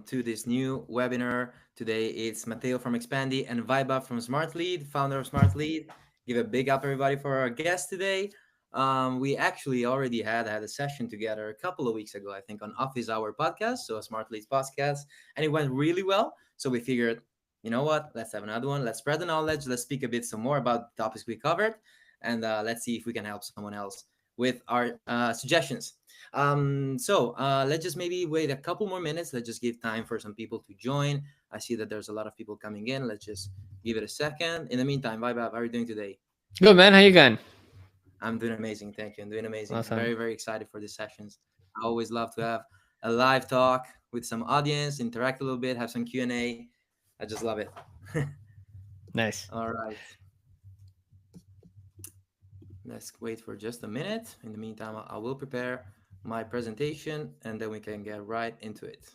to this new webinar. Today it's Matteo from Expandi and Vaibhav from Smartlead, founder of Smartlead. Give a big up, everybody, for our guest today. We actually already had a session together a couple of weeks ago, I think, on Office Hour podcast, so a Smartlead's podcast, and it went really well. So we figured, you know what? Let's have another one. Let's spread the knowledge. Let's speak a bit some more about the topics we covered, and let's see if we can help someone else with our suggestions. Let's just maybe wait a couple more minutes. Let's just give time for some people to join. I see that there's a lot of people coming in. Let's just give it a second. In the meantime, Vaibhav, how are you doing today? Good, man. How you going? I'm doing amazing. Thank you. I'm doing amazing. Awesome. Very, very excited for these sessions. I always love to have a live talk with some audience, interact a little bit, have some Q&A. I just love it. Nice. All right. Let's wait for just a minute. In the meantime, I will prepare my presentation and then we can get right into it.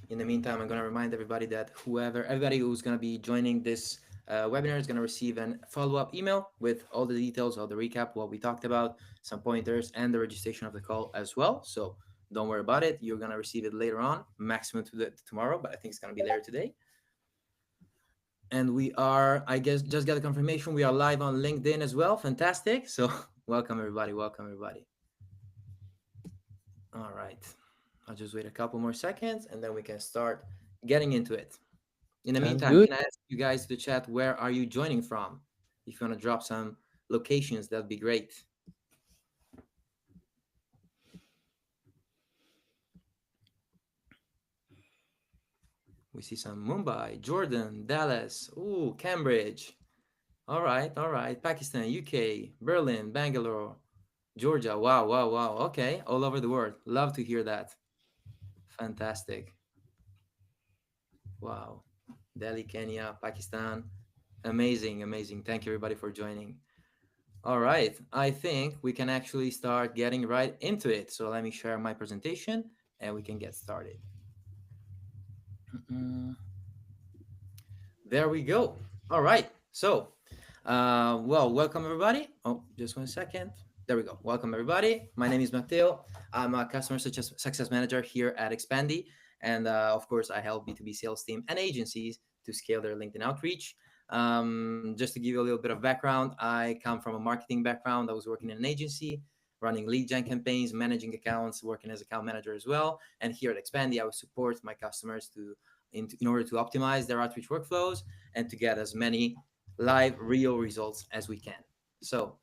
In the meantime, I'm going to remind everybody that everybody who's going to be joining this webinar is going to receive a follow-up email with all the details of the recap, what we talked about, some pointers, and the registration of the call as well. So don't worry about it. You're going to receive it later on, maximum tomorrow, but I think it's going to be later today. And we are, I guess, just got a confirmation. We are live on LinkedIn as well. Fantastic. So welcome, everybody. Welcome, everybody. All right. I'll just wait a couple more seconds and then we can start getting into it. In the meantime, can I ask you guys to chat, where are you joining from? If you want to drop some locations, that'd be great. We see some Mumbai, Jordan, Dallas, ooh, Cambridge. All right. Pakistan, UK, Berlin, Bangalore, Georgia. Wow. Okay. All over the world. Love to hear that. Fantastic. Wow. Delhi, Kenya, Pakistan. Amazing. Thank you, everybody, for joining. All right. I think we can actually start getting right into it. So let me share my presentation and we can get started. There we go. All right. So, welcome, everybody. Oh, just 1 second. There we go. Welcome, everybody. My name is Matteo. I'm a customer success manager here at Expandi. And of course, I help B2B sales team and agencies to scale their LinkedIn outreach. Just to give you a little bit of background, I come from a marketing background. I was working in an agency, running lead gen campaigns, managing accounts, working as account manager as well. And here at Expandi, I would support my customers in order to optimize their outreach workflows and to get as many live real results as we can. So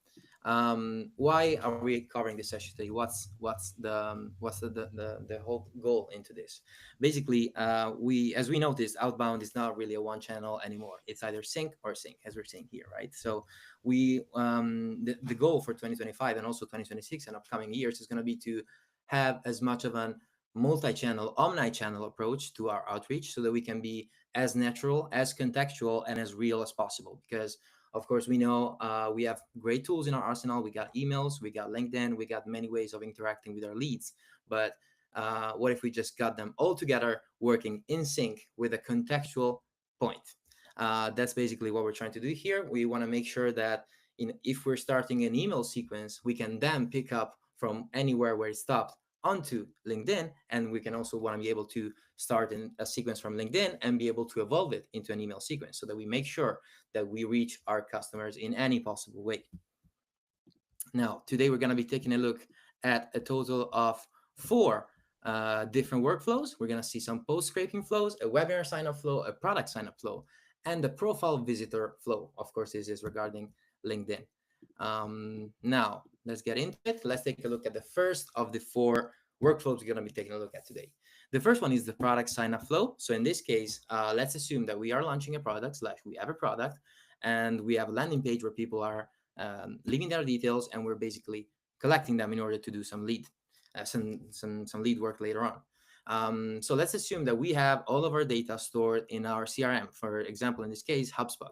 why are we covering this session today? What's the whole goal into this? Basically, as we noticed, outbound is not really a one channel anymore. It's either sync or sync, as we're seeing here, right? So the goal for 2025 and also 2026 and upcoming years is going to be to have as much of an multi-channel, omni-channel approach to our outreach so that we can be as natural, as contextual, and as real as possible. Because of course, we know we have great tools in our arsenal. We got emails, we got LinkedIn, we got many ways of interacting with our leads. But what if we just got them all together working in sync with a contextual point? That's basically what we're trying to do here. We want to make sure that if we're starting an email sequence, we can then pick up from anywhere where it stopped onto LinkedIn. And we can also want to be able to start in a sequence from LinkedIn and be able to evolve it into an email sequence so that we make sure that we reach our customers in any possible way. Now, today we're going to be taking a look at a total of 4 different workflows. We're going to see some post scraping flows, a webinar sign up flow, a product sign up flow, and the profile visitor flow. Of course, this is regarding LinkedIn. Now, let's get into it. Let's take a look at the first of the 4 workflows we're going to be taking a look at today. The first one is the product sign up flow. So in this case, let's assume that we are launching a product / we have a product and we have a landing page where people are leaving their details and we're basically collecting them in order to do some lead work later on. So let's assume that we have all of our data stored in our CRM. For example, in this case, HubSpot.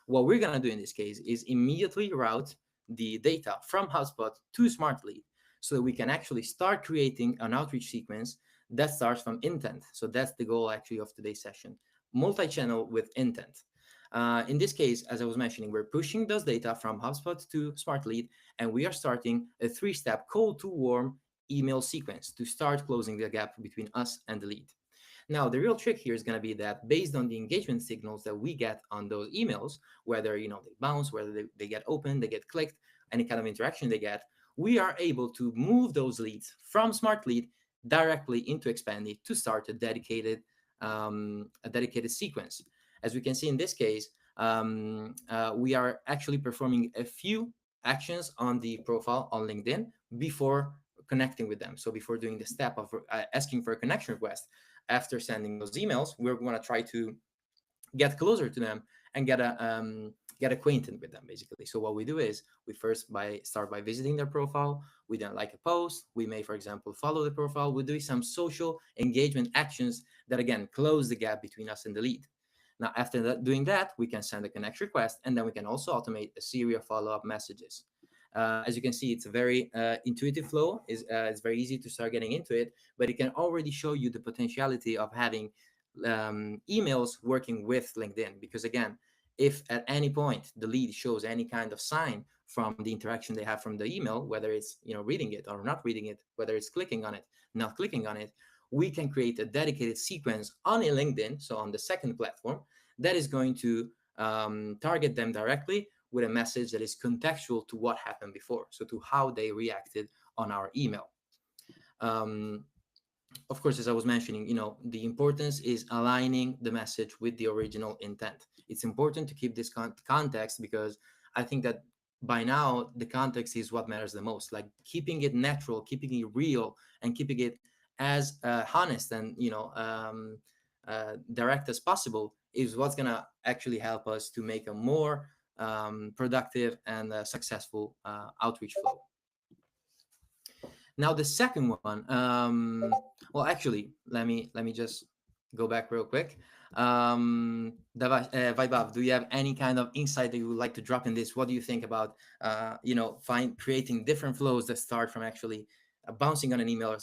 What we're going to do in this case is immediately route the data from HubSpot to Smartlead so that we can actually start creating an outreach sequence that starts from intent. So that's the goal actually of today's session, multi-channel with intent. In this case, as I was mentioning, we're pushing those data from HubSpot to Smartlead, and we are starting a three-step cold to warm email sequence to start closing the gap between us and the lead. Now, the real trick here is going to be that based on the engagement signals that we get on those emails, whether they bounce, whether they get opened, they get clicked, any kind of interaction they get, we are able to move those leads from Smart Lead directly into Expandi to start a dedicated sequence. As we can see in this case, we are actually performing a few actions on the profile on LinkedIn before connecting with them. So before doing the step of asking for a connection request, after sending those emails, we're going to try to get closer to them and get acquainted with them basically. So what we do is we first start by visiting their profile. We then like a post. We may, for example, follow the profile. We do some social engagement actions that again close the gap between us and the lead. Now, after doing that, we can send a connection request, and then we can also automate a series of follow-up messages. As you can see, it's a very intuitive flow. It's very easy to start getting into it, but it can already show you the potentiality of having emails working with LinkedIn. Because again, if at any point the lead shows any kind of sign from the interaction they have from the email, whether it's reading it or not reading it, whether it's clicking on it, not clicking on it, we can create a dedicated sequence on a LinkedIn, so on the second platform, that is going to target them directly with a message that is contextual to what happened before, so to how they reacted on our email. Um, of course, as I was mentioning, the importance is aligning the message with the original intent. It's important to keep this context, because I think that by now the context is what matters the most. Like keeping it natural, keeping it real, and keeping it as honest and direct as possible is what's gonna actually help us to make a more productive and successful outreach flow. Now the second one, well, actually, let me just go back real quick. Vaibhav, do you have any kind of insight that you would like to drop in this? What do you think about creating different flows that start from actually bouncing on an email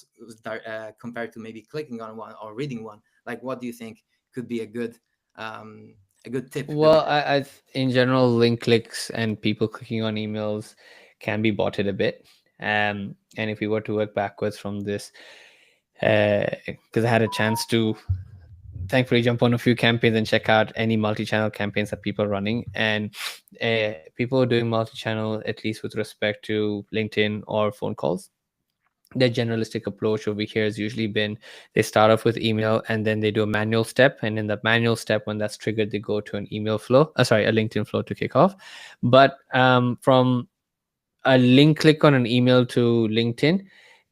compared to maybe clicking on one or reading one? Like, what do you think could be a good tip that we Well, have? in general, link clicks and people clicking on emails can be botted a bit. And if we were to work backwards from this, because I had a chance to thankfully jump on a few campaigns and check out any multi-channel campaigns that people are running, and people are doing multi-channel, at least with respect to LinkedIn or phone calls. Their generalistic approach over here has usually been they start off with email and then they do a manual step, and in the manual step, when that's triggered, they go to an email flow, a LinkedIn flow to kick off. But from a link click on an email to LinkedIn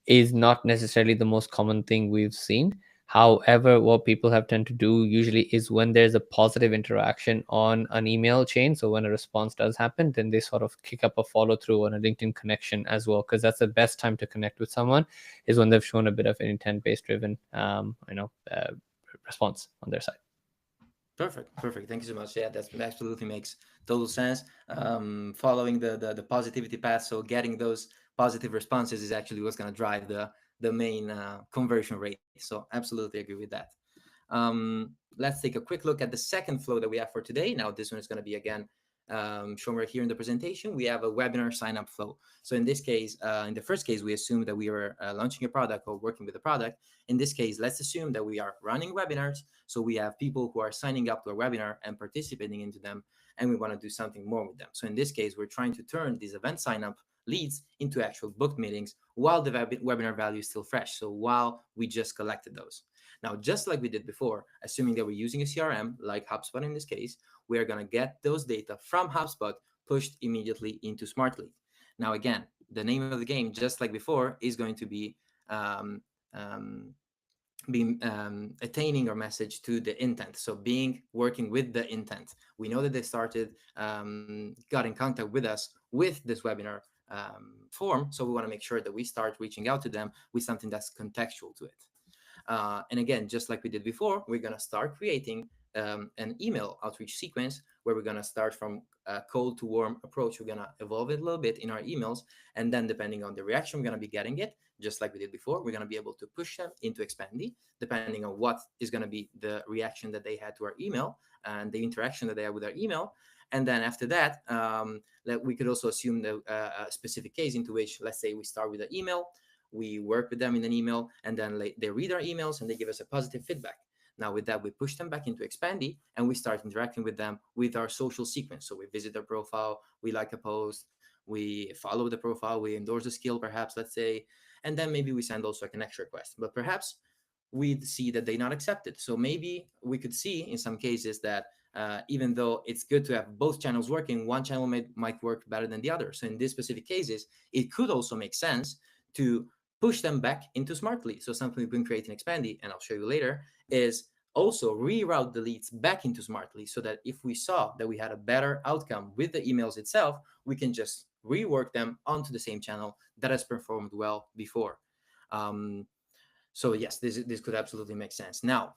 is not necessarily the most common thing we've seen. However, what people have tend to do usually is when there's a positive interaction on an email chain, so when a response does happen, then they sort of kick up a follow through on a LinkedIn connection as well, because that's the best time to connect with someone, is when they've shown a bit of an intent based driven, response on their side. Perfect, perfect. Thank you so much. Yeah, that absolutely makes total sense. Following the positivity path, so getting those positive responses is actually what's going to drive the main conversion rate. So absolutely agree with that. Let's take a quick look at the second flow that we have for today. Now, this one is going to be again shown right here in the presentation. We have a webinar sign up flow. So in this case, in the first case, we assume that we are launching a product or working with a product. In this case, let's assume that we are running webinars. So we have people who are signing up to a webinar and participating into them, and we want to do something more with them. So in this case, we're trying to turn these event sign up leads into actual booked meetings while the webinar value is still fresh. So while we just collected those. Now, just like we did before, assuming that we're using a CRM like HubSpot in this case, we are going to get those data from HubSpot pushed immediately into Smartlead. Now, again, the name of the game, just like before, is going to be um, um, attaining our message to the intent. So working with the intent. We know that they got in contact with us with this webinar form. So we want to make sure that we start reaching out to them with something that's contextual to it. And again, just like we did before, we're going to start creating an email outreach sequence where we're going to start from cold to warm approach. We're going to evolve it a little bit in our emails. And then depending on the reaction, we're going to be getting it, just like we did before. We're going to be able to push them into Expandi, depending on what is going to be the reaction that they had to our email and the interaction that they have with our email. And then after that, we could also assume a specific case into which, let's say, we start with an email, we work with them in an email, and then they read our emails and they give us a positive feedback. Now, with that, we push them back into Expandi and we start interacting with them with our social sequence. So we visit their profile, we like a post, we follow the profile, we endorse a skill, perhaps, let's say, and then maybe we send also a connection request. But perhaps we'd see that they not accepted. So maybe we could see in some cases that even though it's good to have both channels working, one channel might work better than the other. So in these specific cases, it could also make sense to push them back into Smartlead. So something we've been creating Expandi, and I'll show you later, is also reroute the leads back into Smartlead so that if we saw that we had a better outcome with the emails itself, we can just rework them onto the same channel that has performed well before. So yes, this could absolutely make sense. Now,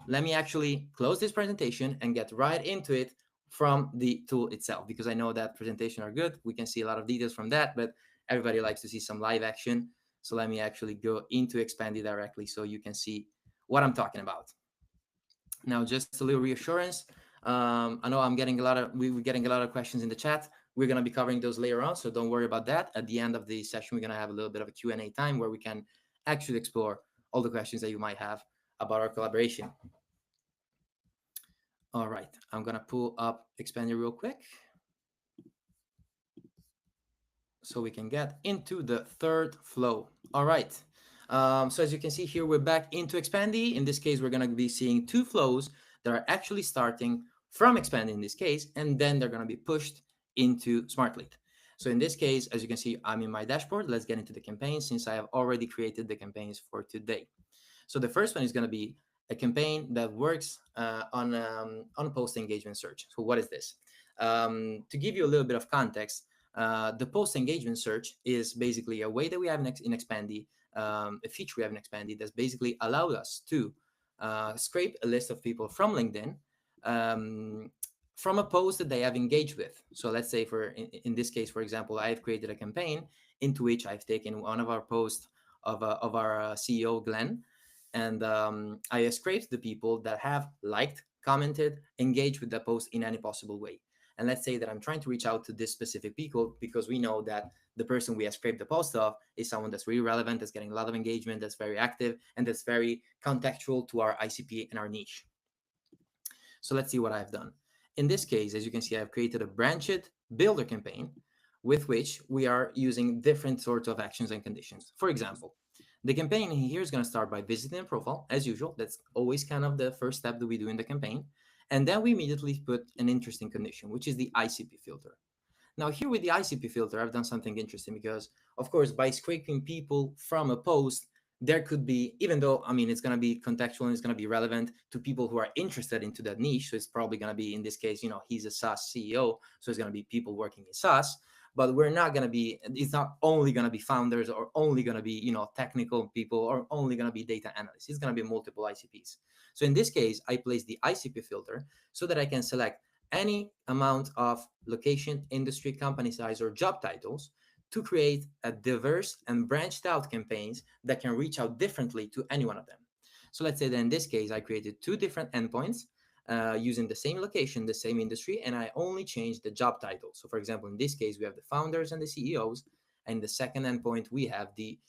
let me actually close this presentation and get right into it from the tool itself, because I know that presentation are good. We can see a lot of details from that, but everybody likes to see some live action. So let me actually go into Expandi directly so you can see what I'm talking about. Now, just a little reassurance. I know we're getting a lot of questions in the chat. We're going to be covering those later on, so don't worry about that. At the end of the session, we're going to have a little bit of a Q&A time where we can actually explore all the questions that you might have about our collaboration. All right, I'm going to pull up Expandi real quick so we can get into the third flow. All right. So as you can see here, we're back into Expandi. In this case, we're going to be seeing two flows that are actually starting from Expandi in this case, and then they're going to be pushed into Smartlead. So in this case, as you can see, I'm in my dashboard. Let's get into the campaign since I have already created the campaigns for today. So the first one is going to be a campaign that works on post engagement search. So what is this? To give you a little bit of context, the post engagement search is basically a way that we have in Expandi, a feature we have in Expandi that's basically allowed us to scrape a list of people from LinkedIn from a post that they have engaged with. So let's say in this case, for example, I have created a campaign into which I've taken one of our posts of our CEO, Glenn, and I scraped the people that have liked, commented, engaged with the post in any possible way. And let's say that I'm trying to reach out to this specific people because we know that the person we have scraped the post of is someone that's really relevant, that's getting a lot of engagement, that's very active, and that's very contextual to our ICP and our niche. So let's see what I've done. In this case, as you can see, I've created a branched builder campaign with which we are using different sorts of actions and conditions. For example, the campaign here is going to start by visiting a profile, as usual. That's always kind of the first step that we do in the campaign. And then we immediately put an interesting condition, which is the ICP filter. Now, here with the ICP filter, I've done something interesting because, of course, by scraping people from a post, there could be, even though, I mean, it's going to be contextual and it's going to be relevant to people who are interested into that niche. So it's probably going to be, in this case, he's a SaaS CEO. So it's going to be people working in SaaS. But we're not going to be, it's not only going to be founders or only going to be, technical people or only going to be data analysts. It's going to be multiple ICPs. So in this case, I place the ICP filter so that I can select any amount of location, industry, company size, or job titles to create a diverse and branched out campaigns that can reach out differently to any one of them. So let's say that in this case, I created two different endpoints using the same location, the same industry, and I only changed the job title. So for example, in this case, we have the founders and the CEOs, and the second endpoint, we have the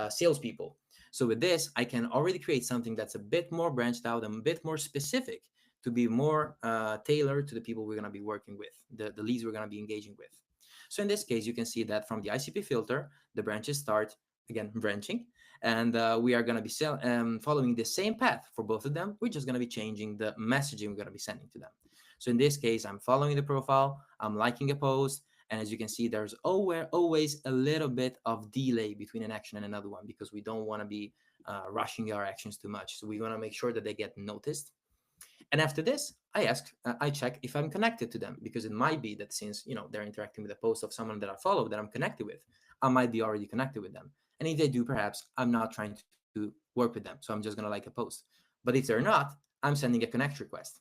salespeople. So with this, I can already create something that's a bit more branched out and a bit more specific to be more tailored to the people we're going to be working with, the leads we're going to be engaging with. So in this case, you can see that from the ICP filter, the branches start, again, branching. And we are going to be following the same path for both of them. We're just going to be changing the messaging we're going to be sending to them. So in this case, I'm following the profile, I'm liking a post, and as you can see, there's always a little bit of delay between an action and another one because we don't want to be rushing our actions too much. So we want to make sure that they get noticed. And after this, I check if I'm connected to them because it might be that since they're interacting with a post of someone that I follow that I'm connected with, I might be already connected with them. And if they do, perhaps I'm not trying to work with them. So I'm just going to like a post. But if they're not, I'm sending a connection request.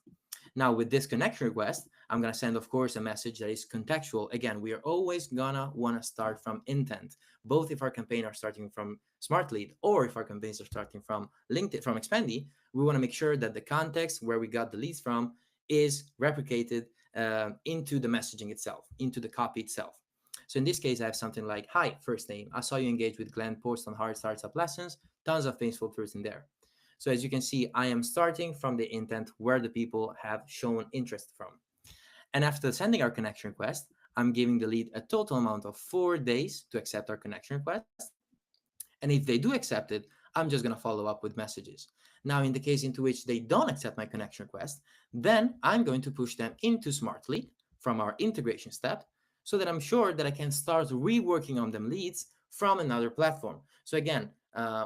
Now with this connection request, I'm going to send, of course, a message that is contextual. Again, we are always going to want to start from intent, both if our campaign are starting from Smartlead or if our campaigns are starting from LinkedIn, from Expandi. We want to make sure that the context where we got the leads from is replicated into the messaging itself, into the copy itself. So in this case, I have something like, "Hi, first name. I saw you engage with Glenn post on hard startup lessons. Tons of painful truths in there." So as you can see, I am starting from the intent where the people have shown interest from. And after sending our connection request, I'm giving the lead a total amount of 4 days to accept our connection request. And if they do accept it, I'm just going to follow up with messages. Now, in the case into which they don't accept my connection request, then I'm going to push them into Smartlead from our integration step so that I'm sure that I can start reworking on them leads from another platform. So again,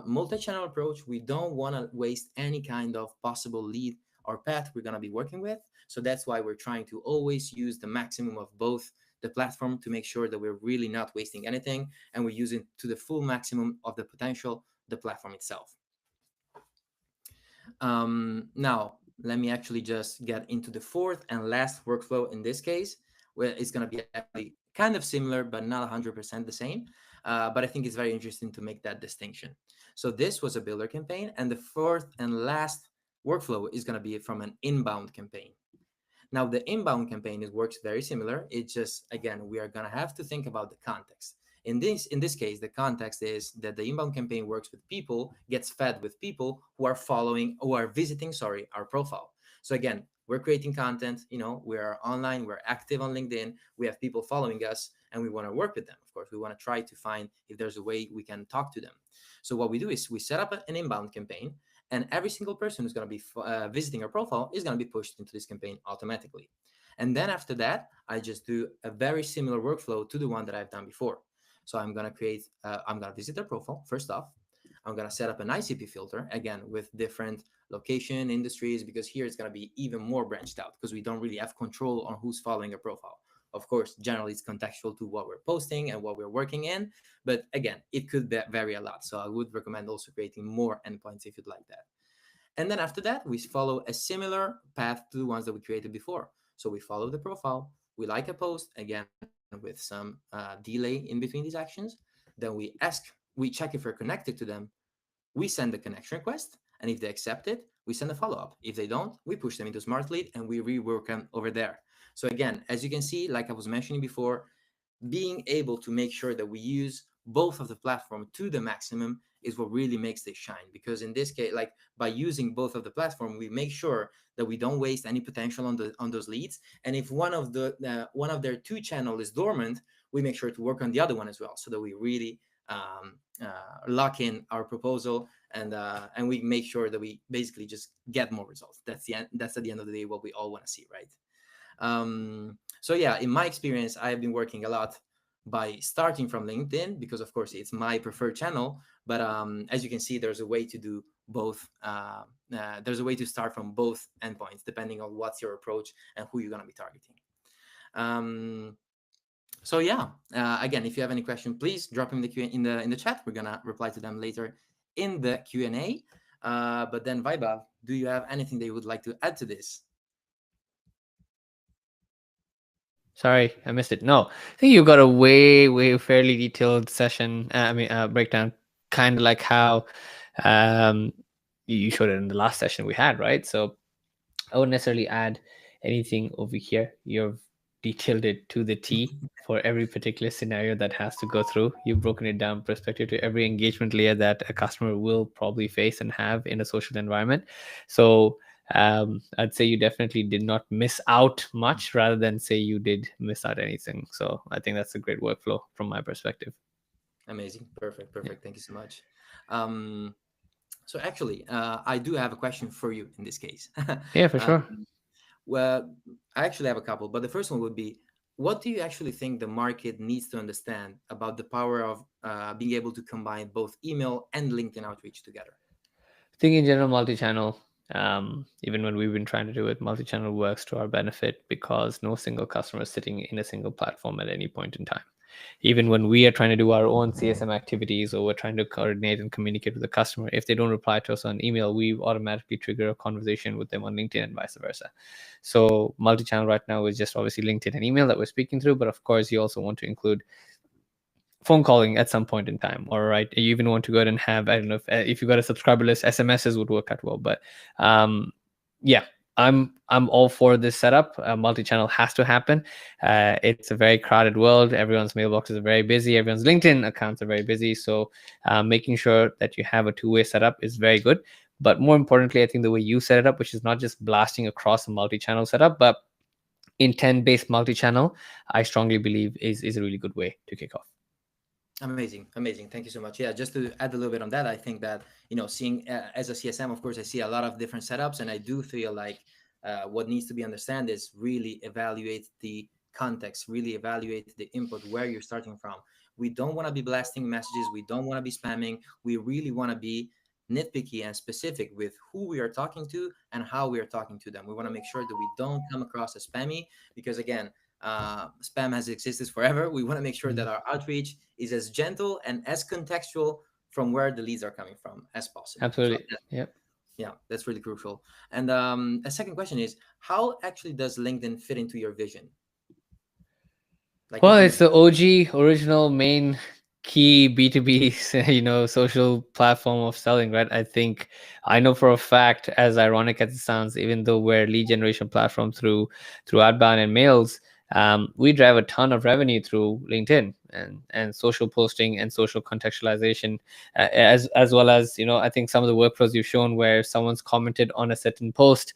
multi-channel approach, we don't want to waste any kind of possible lead or path we're going to be working with. So that's why we're trying to always use the maximum of both the platform to make sure that we're really not wasting anything and we're using to the full maximum of the potential the platform itself. Now, let me actually just get into the fourth and last workflow in this case, where it's going to be actually kind of similar, but not 100% the same. But I think it's very interesting to make that distinction. So this was a builder campaign, and the fourth and last workflow is going to be from an inbound campaign. Now, the inbound campaign works very similar. It's just, again, we are going to have to think about the context. In this case, the context is that the inbound campaign works with people, gets fed with people who are following, who are visiting, sorry, our profile. So again, we're creating content, we're online, we're active on LinkedIn, we have people following us, and we want to work with them. Of course, we want to try to find if there's a way we can talk to them. So what we do is we set up an inbound campaign, and every single person who's going to be visiting our profile is going to be pushed into this campaign automatically. And then after that, I just do a very similar workflow to the one that I've done before. So I'm going to I'm going to visit their profile first off. I'm going to set up an ICP filter, again, with different location, industries, because here it's going to be even more branched out because we don't really have control on who's following a profile. Of course, generally it's contextual to what we're posting and what we're working in. But again, it could vary a lot. So I would recommend also creating more endpoints if you'd like that. And then after that, we follow a similar path to the ones that we created before. So we follow the profile, we like a post, again, with some delay in between these actions. Then we check if we're connected to them, we send the connection request, and if they accept it, we send a follow-up. If they don't, we push them into Smartlead and we rework them over there. So again, as you can see, like I was mentioning before, being able to make sure that we use both of the platform to the maximum is what really makes this shine. Because in this case, like by using both of the platform, we make sure that we don't waste any potential on those leads. And if one of their two channel is dormant, we make sure to work on the other one as well, so that we really lock in our proposal and we make sure that we basically just get more results. That's at the end of the day what we all want to see, right? So yeah, in my experience, I have been working a lot by starting from LinkedIn because, of course, it's my preferred channel. But as you can see, there's a way to do both. There's a way to start from both endpoints depending on what's your approach and who you're going to be targeting. So yeah, again, if you have any question, please drop them in the chat. We're gonna reply to them later in the Q&A. But then, Vaibhav, do you have anything that you would like to add to this? Sorry, I missed it. No, I think you got a way fairly detailed session. Breakdown, kind of like how you showed it in the last session we had, right? So I wouldn't necessarily add anything over here. You've detailed it to the T for every particular scenario that has to go through. You've broken it down perspective to every engagement layer that a customer will probably face and have in a social environment. So I'd say you definitely did not miss out much rather than say you did miss out anything. So I think that's a great workflow from my perspective. Amazing. Perfect. Thank you so much. So actually, I do have a question for you in this case. Yeah, for sure. Well, I actually have a couple, but the first one would be, what do you actually think the market needs to understand about the power of being able to combine both email and LinkedIn outreach together? I think in general, multi-channel, even when we've been trying to do it, multi-channel works to our benefit because no single customer is sitting in a single platform at any point in time. even when we are trying to do our own CSM activities, or we're trying to coordinate and communicate with the customer, if they don't reply to us on email, we automatically trigger a conversation with them on LinkedIn and vice versa. So multi-channel right now is just obviously LinkedIn and email that we're speaking through, but of course you also want to include phone calling at some point in time. All right, you even want to go ahead and have, I don't know, if you got a subscriber list, SMSs would work out well. But yeah, I'm all for this setup. Multi-channel has to happen. It's a very crowded world. Everyone's mailboxes are very busy. Everyone's LinkedIn accounts are very busy. So making sure that you have a two-way setup is very good. But more importantly, I think the way you set it up, which is not just blasting across a multi-channel setup, but intent-based multi-channel, I strongly believe is a really good way to kick off. Amazing, amazing. Thank you so much. Yeah, just to add a little bit on that, I think that, seeing as a CSM, of course, I see a lot of different setups, and I do feel like what needs to be understood is really evaluate the context, really evaluate the input, where you're starting from. We don't want to be blasting messages. We don't want to be spamming. We really want to be nitpicky and specific with who we are talking to and how we are talking to them. We want to make sure that we don't come across as spammy, because again, spam has existed forever. We want to make sure that our outreach is as gentle and as contextual from where the leads are coming from as possible. So Absolutely. Yeah. yeah, that's really crucial. And a second question is, how actually does LinkedIn fit into your vision, like Well, into your it's the OG, original, main key B2B, social platform of selling, right? I think I know for a fact, as ironic as it sounds, even though we're lead generation platform through outbound and mails, we drive a ton of revenue through LinkedIn and social posting and social contextualization, as well as, I think some of the workflows you've shown where someone's commented on a certain post,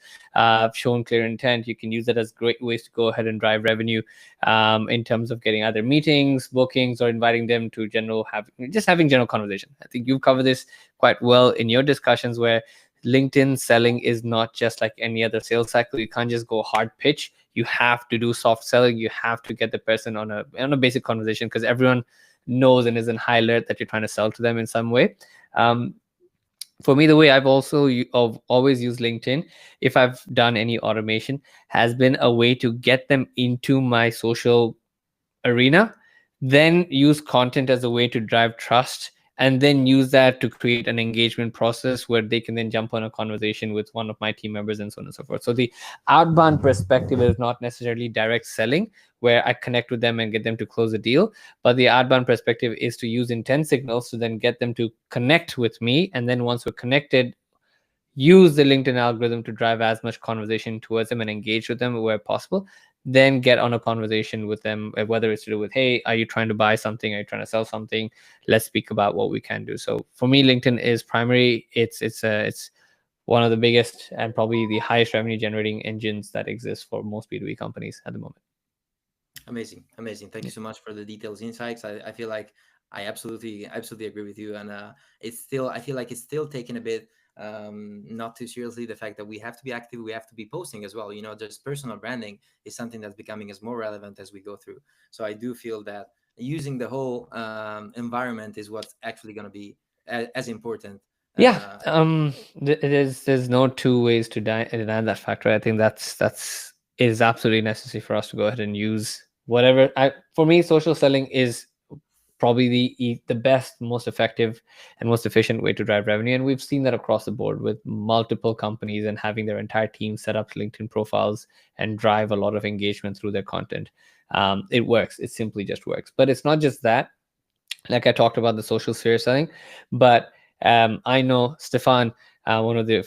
shown clear intent. You can use it as great ways to go ahead and drive revenue, in terms of getting either meetings, bookings, or inviting them to having general conversation. I think you've covered this quite well in your discussions, where LinkedIn selling is not just like any other sales cycle. You can't just go hard pitch. You have to do soft selling. You have to get the person on a basic conversation, because everyone knows and is in high alert that you're trying to sell to them in some way. For me, the way I've always used LinkedIn, if I've done any automation, has been a way to get them into my social arena, then use content as a way to drive trust, and then use that to create an engagement process where they can then jump on a conversation with one of my team members, and so on and so forth. So the outbound perspective is not necessarily direct selling where I connect with them and get them to close a deal, but the outbound perspective is to use intent signals to then get them to connect with me, and then once we're connected, use the LinkedIn algorithm to drive as much conversation towards them and engage with them where possible. Then get on a conversation with them, whether it's to do with, hey, are you trying to buy something? Are you trying to sell something? Let's speak about what we can do. So for me, LinkedIn is primary. It's one of the biggest and probably the highest revenue generating engines that exist for most B2B companies at the moment. Amazing, amazing. Thank you Yeah. so much for the details, insights. I feel like I absolutely agree with you, and I feel like it's still taking a bit not too seriously the fact that we have to be active, we have to be posting as well. Just personal branding is something that's becoming as more relevant as we go through. So I do feel that using the whole environment is what's actually going to be as important. Yeah, Uh, there's no two ways to deny that factor. I think that's is absolutely necessary for us to go ahead and use whatever. For me, social selling is probably the best, most effective, and most efficient way to drive revenue. And we've seen that across the board with multiple companies and having their entire team set up LinkedIn profiles and drive a lot of engagement through their content. It works. It simply just works. But it's not just that. Like I talked about the social sphere selling, but I know Stefan, one of the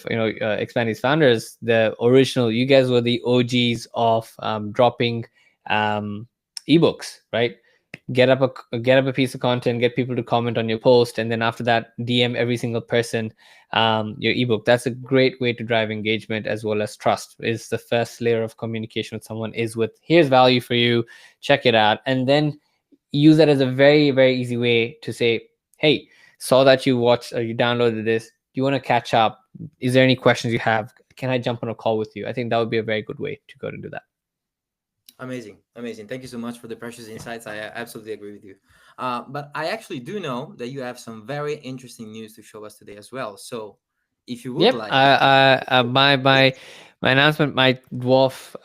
Expandi's founders, the original. You guys were the OGs of dropping ebooks, right? Get up a piece of content, get people to comment on your post, and then after that, DM every single person your ebook. That's a great way to drive engagement as well as trust. Is the first layer of communication with someone is with, here's value for you, check it out, and then use that as a very, very easy way to say, hey, saw that you watched or you downloaded this. Do you want to catch up? Is there any questions you have? Can I jump on a call with you? I think that would be a very good way to go and do that. Amazing, amazing. Thank you so much for the precious insights. I absolutely agree with you. But I actually do know that you have some very interesting news to show us today as well. So, if you would Yep. like, My My announcement might dwarf,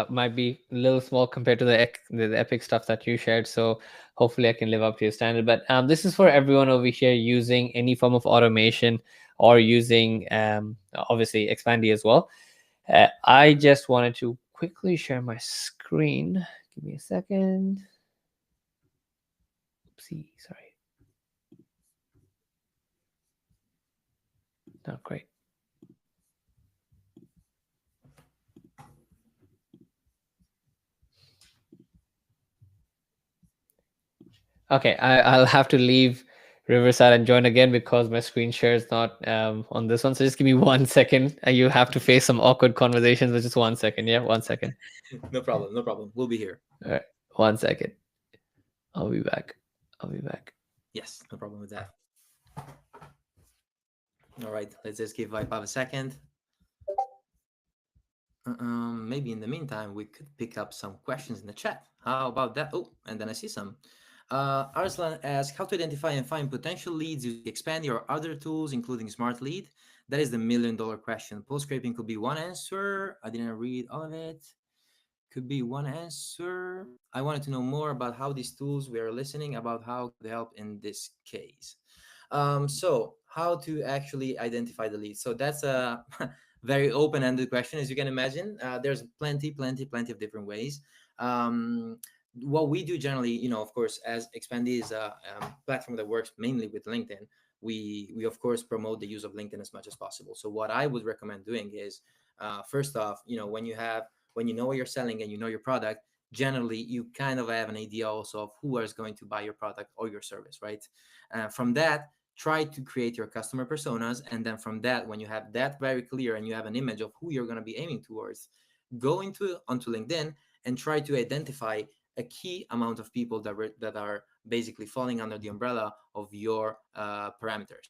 might be a little small compared to the epic stuff that you shared. So hopefully I can live up to your standard. But this is for everyone over here using any form of automation or using obviously Expandi as well. I just wanted to quickly share my screen. Give me a second. Oopsie, sorry. Not great. Okay, I'll have to leave Riverside and join again because my screen share is not on this one. So just give me 1 second. You have to face some awkward conversations with just 1 second. Yeah, 1 second. No problem, no problem. We'll be here. All right, 1 second. I'll be back. I'll be back. Yes, no problem with that. All right, let's just give Vaibhav a second. Maybe in the meantime, we could pick up some questions in the chat. How about that? Oh, and then I see some. Arslan asks how to identify and find potential leads using Expandi or other tools, including Smartlead. That is the $1,000,000 question. Post scraping could be one answer. I didn't read all of it. Could be one answer. I wanted to know more about how these tools we are listening about how could help in this case. So how to actually identify the leads? So that's a very open-ended question, as you can imagine. There's plenty of different ways. What we do generally, of course, as Expandi is a platform that works mainly with LinkedIn, we of course promote the use of LinkedIn as much as possible. So what I would recommend doing is, first off, when you know what you're selling and you know your product, generally you kind of have an idea also of who is going to buy your product or your service, right? From that, try to create your customer personas, and then from that, when you have that very clear and you have an image of who you're going to be aiming towards, go onto LinkedIn and try to identify a key amount of people that are basically falling under the umbrella of your parameters.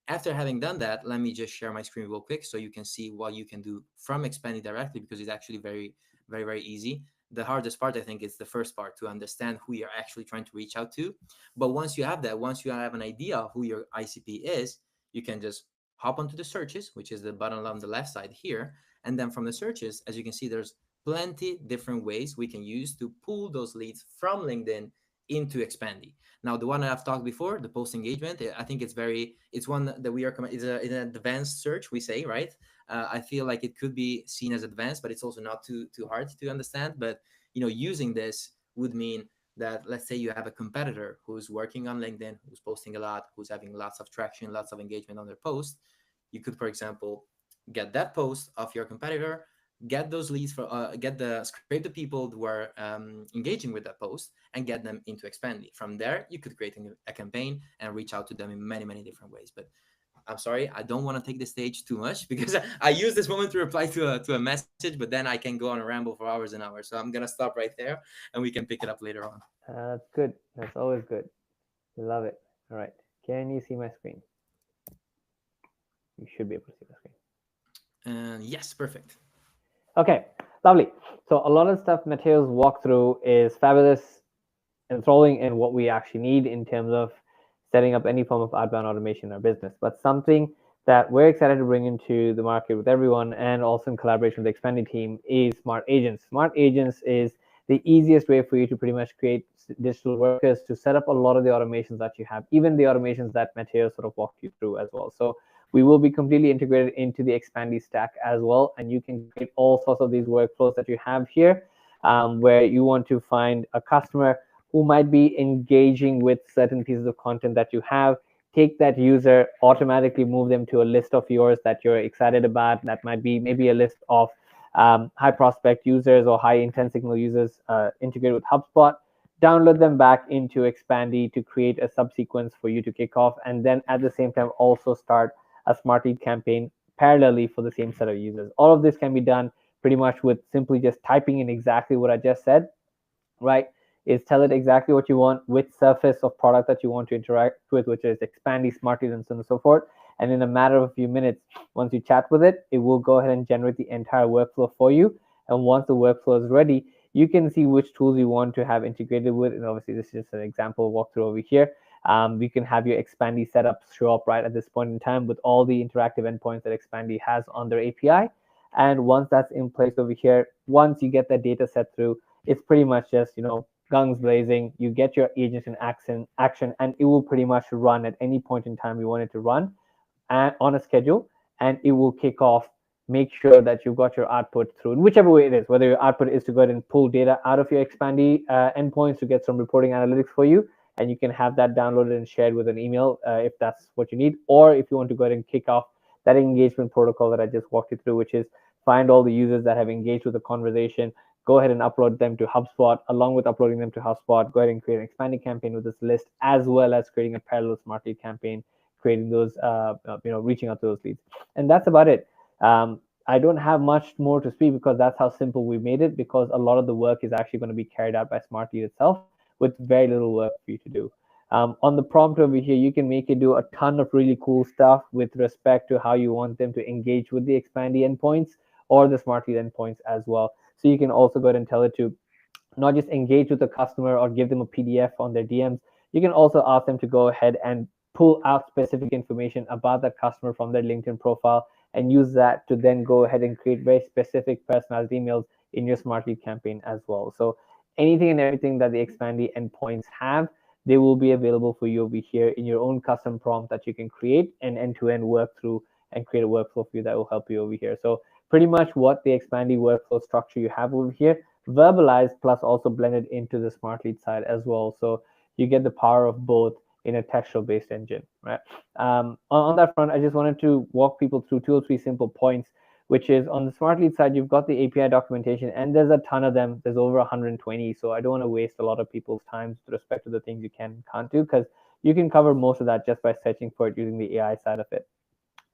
After having done that, let me just share my screen real quick so you can see what you can do from Expandi directly, because it's actually very easy. The hardest part, I think, is the first part, to understand who you're actually trying to reach out to. But once you have that, once you have an idea of who your ICP is, you can just hop onto the searches, which is the button on the left side here. And then from the searches, as you can see, there's plenty different ways we can use to pull those leads from LinkedIn into Expandi. Now, the one that I've talked before, the post engagement, I think it's one that we are, it's an advanced search, we say, right? I feel like it could be seen as advanced, but it's also not too hard to understand. But using this would mean that, let's say you have a competitor who's working on LinkedIn, who's posting a lot, who's having lots of traction, lots of engagement on their post. You could, for example, get that post of your competitor, get those leads for scrape the people who are engaging with that post, and get them into Expandi. From there, you could create a campaign and reach out to them in many different ways. But I'm sorry, I don't want to take the stage too much, because I use this moment to reply to a message, but then I can go on a ramble for hours and hours. So I'm gonna stop right there, and we can pick it up later on. That's good. That's always good. We love it. All right. Can you see my screen? You should be able to see my screen. Yes, perfect. Okay, lovely. So a lot of stuff Matteo's walked through is fabulous, enthralling in what we actually need in terms of setting up any form of outbound automation in our business. But something that we're excited to bring into the market with everyone, and also in collaboration with the Expandi team, is Smart Agents. Smart Agents is the easiest way for you to pretty much create digital workers to set up a lot of the automations that you have, even the automations that Matteo sort of walked you through as well. So we will be completely integrated into the Expandi stack as well, and you can create all sorts of these workflows that you have here, where you want to find a customer who might be engaging with certain pieces of content that you have. Take that user, automatically move them to a list of yours that you're excited about. That might be maybe a list of high prospect users or high intent signal users integrated with HubSpot. Download them back into Expandi to create a subsequence for you to kick off, and then at the same time also start a Smart Lead campaign parallelly for the same set of users. All of this can be done pretty much with simply just typing in exactly what I just said, right? Is tell it exactly what you want with surface of product that you want to interact with, which is Expandi, Smart Lead, and so on and so forth. And in a matter of a few minutes, once you chat with it, it will go ahead and generate the entire workflow for you. And once the workflow is ready, you can see which tools you want to have integrated with. And obviously, this is just an example walkthrough over here. We can have your Expandi setups show up right at this point in time with all the interactive endpoints that Expandi has on their API. And once that's in place over here, once you get that data set through, it's pretty much just, guns blazing. You get your agent in action, and it will pretty much run at any point in time you want it to run, and on a schedule, and it will kick off. Make sure that you've got your output through in whichever way it is, whether your output is to go ahead and pull data out of your Expandi endpoints to get some reporting analytics for you, and you can have that downloaded and shared with an email if that's what you need, or if you want to go ahead and kick off that engagement protocol that I just walked you through, which is find all the users that have engaged with the conversation, go ahead and upload them to HubSpot. Along with uploading them to HubSpot, go ahead and create an Expandi campaign with this list, as well as creating a parallel Smartlead campaign, creating those, reaching out to those leads. And that's about it. I don't have much more to speak because that's how simple we made it, because a lot of the work is actually going to be carried out by Smartlead itself with very little work for you to do. On the prompt over here, you can make it do a ton of really cool stuff with respect to how you want them to engage with the Expandi endpoints or the Smartlead endpoints as well. So you can also go ahead and tell it to not just engage with the customer or give them a PDF on their DMs. You can also ask them to go ahead and pull out specific information about that customer from their LinkedIn profile and use that to then go ahead and create very specific personalized emails in your Smart Lead campaign as well. So anything and everything that the Expandi endpoints have, they will be available for you over here in your own custom prompt that you can create and end-to-end work through and create a workflow for you that will help you over here. So pretty much what the Expandi workflow structure you have over here, verbalized plus also blended into the Smart Lead side as well. So you get the power of both in a textual based engine, right? On that front, I just wanted to walk people through 2 or 3 simple points, which is on the Smart Lead side, you've got the API documentation, and there's a ton of them. There's over 120, so I don't want to waste a lot of people's time with respect to the things you can and can't do, because you can cover most of that just by searching for it using the AI side of it.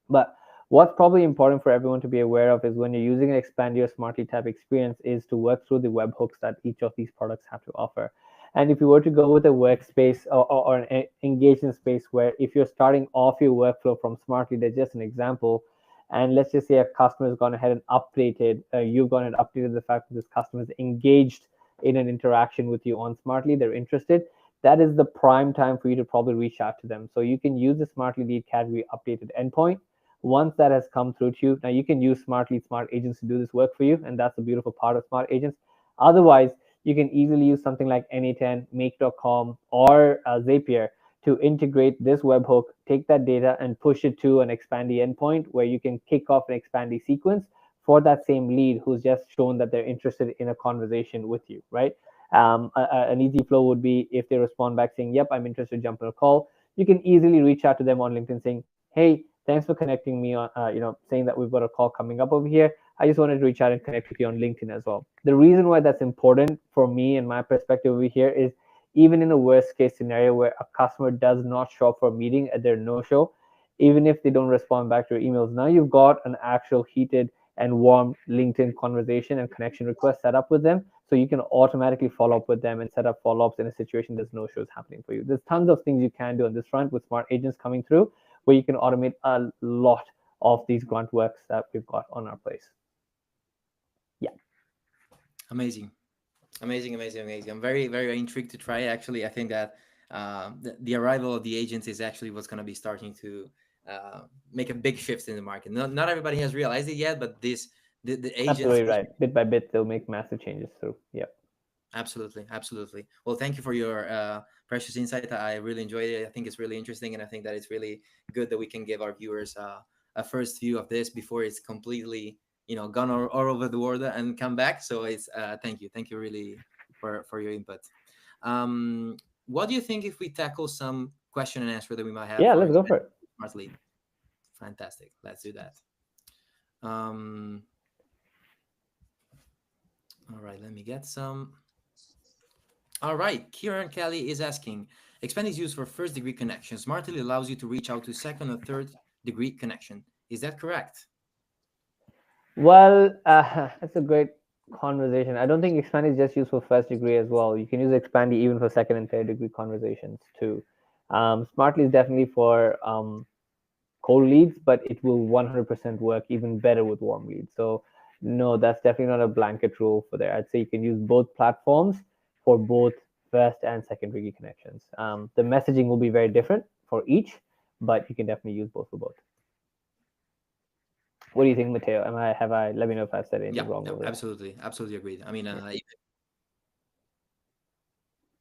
But what's probably important for everyone to be aware of is when you're using an Expand your Smartly tab experience is to work through the webhooks that each of these products have to offer. And if you were to go with a workspace or an engagement space where if you're starting off your workflow from Smartly, there's just an example, and let's just say a customer has gone ahead and updated, you've gone and updated the fact that this customer is engaged in an interaction with you on Smartly, they're interested, that is the prime time for you to probably reach out to them. So you can use the Smartly lead category updated endpoint. Once that has come through to you, now you can use Smartly Smart Agents to do this work for you, and that's the beautiful part of Smart Agents. Otherwise, you can easily use something like Na10, Make.com, or Zapier to integrate this webhook, take that data and push it to an Expandi endpoint where you can kick off an Expandi sequence for that same lead who's just shown that they're interested in a conversation with you, right? An easy flow would be if they respond back saying, yep, I'm interested, jump on a call. You can easily reach out to them on LinkedIn saying, hey, thanks for connecting me on, saying that we've got a call coming up over here. I just wanted to reach out and connect with you on LinkedIn as well. The reason why that's important for me and my perspective over here is even in a worst case scenario where a customer does not show up for a meeting at their no show, even if they don't respond back to your emails, now you've got an actual heated and warm LinkedIn conversation and connection request set up with them. So you can automatically follow up with them and set up follow-ups in a situation there's no shows happening for you. There's tons of things you can do on this front with Smart Agents coming through where you can automate a lot of these grunt works that we've got on our place. Yeah. Amazing. I'm very, very intrigued to try. Actually, I think that the arrival of the agents is actually what's going to be starting to make a big shift in the market. Not everybody has realized it yet, but the agents. Absolutely right. Bit by bit, they'll make massive changes through. Yep. Absolutely. Well, thank you for your precious insight. I really enjoyed it. I think it's really interesting, and I think that it's really good that we can give our viewers a first view of this before it's completely, gone all over the world and come back. So it's thank you really for your input. What do you think if we tackle some question and answer that we might have? Yeah, let's go for it. Smartly. Fantastic. Let's do that. All right, let me get some. All right, Kieran Kelly is asking, Expand is used for first degree connection. Smartly allows you to reach out to second or third degree connection. Is that correct? Well, that's a great conversation. I don't think Expandi is just used for first degree as well. You can use Expandi even for second and third degree conversations too. Smartly is definitely for cold leads, but it will 100% work even better with warm leads. So no, that's definitely not a blanket rule for there. I'd say you can use both platforms for both first and second degree connections. The messaging will be very different for each, but you can definitely use both for both. What do you think, Matteo? Have I? Let me know if I've said anything Yep, wrong yep, over there. absolutely, absolutely agreed. I mean, Yeah.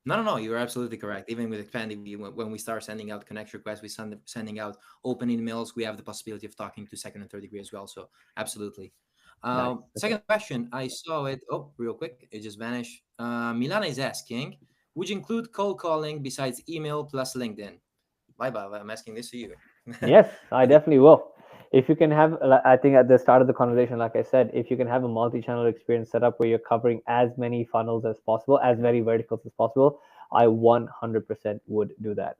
no, no, no. You're absolutely correct. Even with Expandi, when we start sending out connection requests, sending out open emails. We have the possibility of talking to second and third degree as well. So absolutely. Nice. Okay. Second question, I saw it. Oh, real quick, it just vanished. Milana is asking, would you include cold calling besides email plus LinkedIn? Vaibhav, I'm asking this to you. Yes, I What do definitely will. If you can have, I think at the start of the conversation, like I said, if you can have a multi-channel experience set up where you're covering as many funnels as possible, as many verticals as possible, I 100% would do that.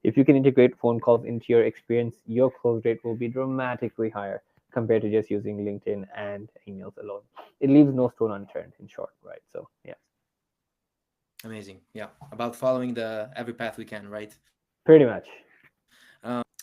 If you can integrate phone calls into your experience, your close rate will be dramatically higher compared to just using LinkedIn and emails alone. It leaves no stone unturned, in short, right? So yeah, Amazing. Yeah, about following the every path we can, right? pretty much.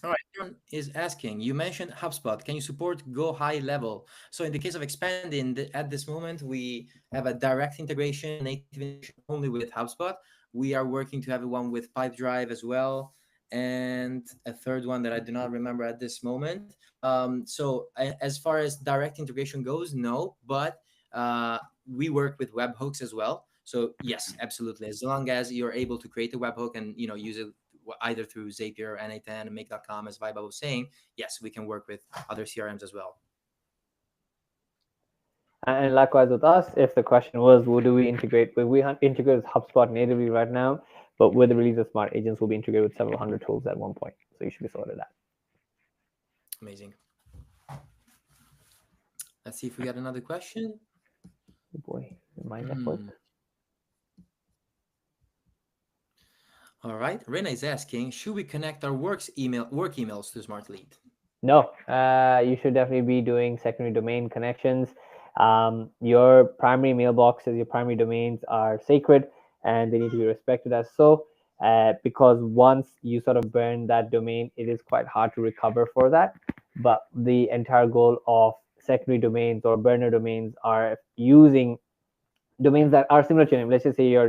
All right, Aaron is asking, you mentioned HubSpot. Can you support Go High Level? So in the case of expanding, at this moment, we have a direct integration, native integration only with HubSpot. We are working to have one with Pipedrive as well, and a third one that I do not remember at this moment. As far as direct integration goes, no, but we work with webhooks as well. So yes, absolutely. As long as you're able to create a webhook and use it either through Zapier, N810, and Make.com, as Vaibhav was saying, yes, we can work with other CRMs as well. And likewise with us, if the question was, what do we integrate with? We integrate with HubSpot natively right now, but with the release of Smart Agents, we'll be integrated with several hundred tools at one point. So you should be sorted out. Amazing. Let's see if we got another question. Oh boy, my network. All right. Rena is asking, should we connect our work emails to Smartlead? No, you should definitely be doing secondary domain connections. Your primary mailboxes, your primary domains are sacred and they need to be respected as so. Because once you sort of burn that domain, it is quite hard to recover for that. But the entire goal of secondary domains or burner domains are using domains that are similar to your name. Let's just say your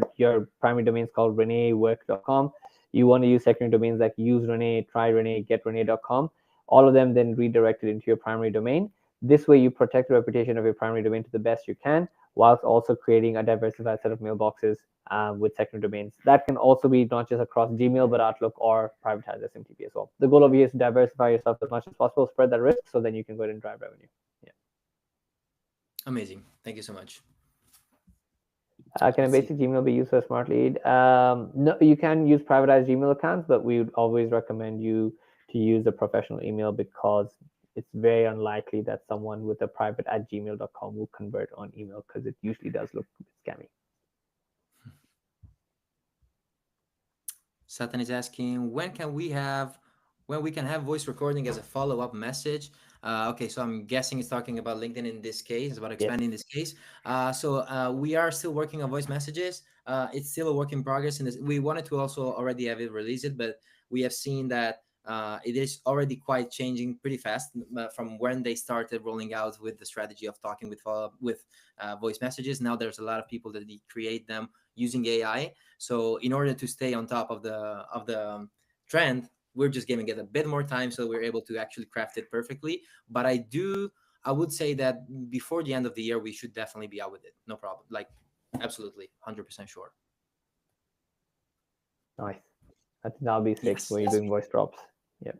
primary domain is called reneework.com. You want to use secondary domains like use Renee, try Renee, get Renee.com. All of them then redirected into your primary domain. This way, you protect the reputation of your primary domain to the best you can, whilst also creating a diversified set of mailboxes with secondary domains. That can also be not just across Gmail, but Outlook or privatized SMTP as well. The goal of you is to diversify yourself as much as possible, spread that risk, so then you can go ahead and drive revenue. Yeah. Amazing. Thank you so much. Can a Let's see. basic Gmail be used for Smartlead? No, you can use privatized Gmail accounts, but we would always recommend you to use a professional email because it's very unlikely that someone with a private at gmail.com will convert on email because it usually does look scammy. Satan is asking, when we can have voice recording as a follow-up message. Okay, so I'm guessing it's talking about LinkedIn in this case, it's about Yes. expanding this case. We are still working on voice messages. It's still a work in progress. And we wanted to also already have it release it, but we have seen that it is already quite changing pretty fast from when they started rolling out with the strategy of talking with follow-up with voice messages. Now there's a lot of people that create them using AI. So in order to stay on top of the trend, we're just giving it a bit more time so we're able to actually craft it perfectly. But I would say that before the end of the year, we should definitely be out with it. No problem. Like, absolutely, 100% sure. Nice. I think that'll be sick Yes, when you're yes. doing voice drops. Yeah.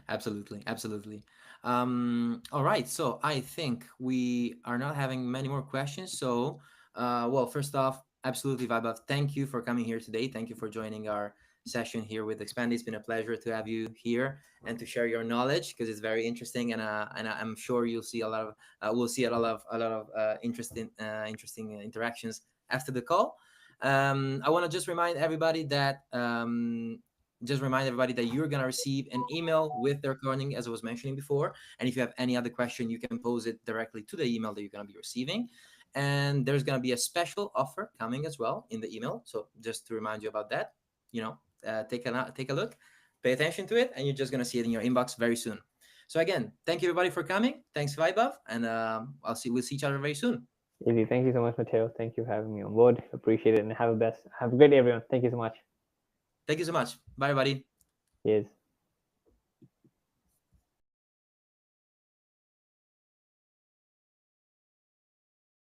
Absolutely, absolutely. All right, so I think we are not having many more questions. So, well, first off, absolutely, Vaibhav, thank you for coming here today. Thank you for joining our session here with Expandi. It's been a pleasure to have you here and to share your knowledge because it's very interesting, and I'm sure you'll see a lot of we'll see a lot of interesting interactions after the call. I want to just remind everybody that you're going to receive an email with the recording, as I was mentioning before. And if you have any other question, you can pose it directly to the email that you're going to be receiving. And there's going to be a special offer coming as well in the email. So just to remind you about that, take a look, pay attention to it, and you're just going to see it in your inbox very soon. So again, thank you everybody for coming. Thanks, Vaibhav, and we'll see each other very soon. Easy. Thank you so much, Matteo. Thank you for having me on board. Appreciate it and have a great day, everyone. Thank you so much. Thank you so much. Bye, everybody. Cheers.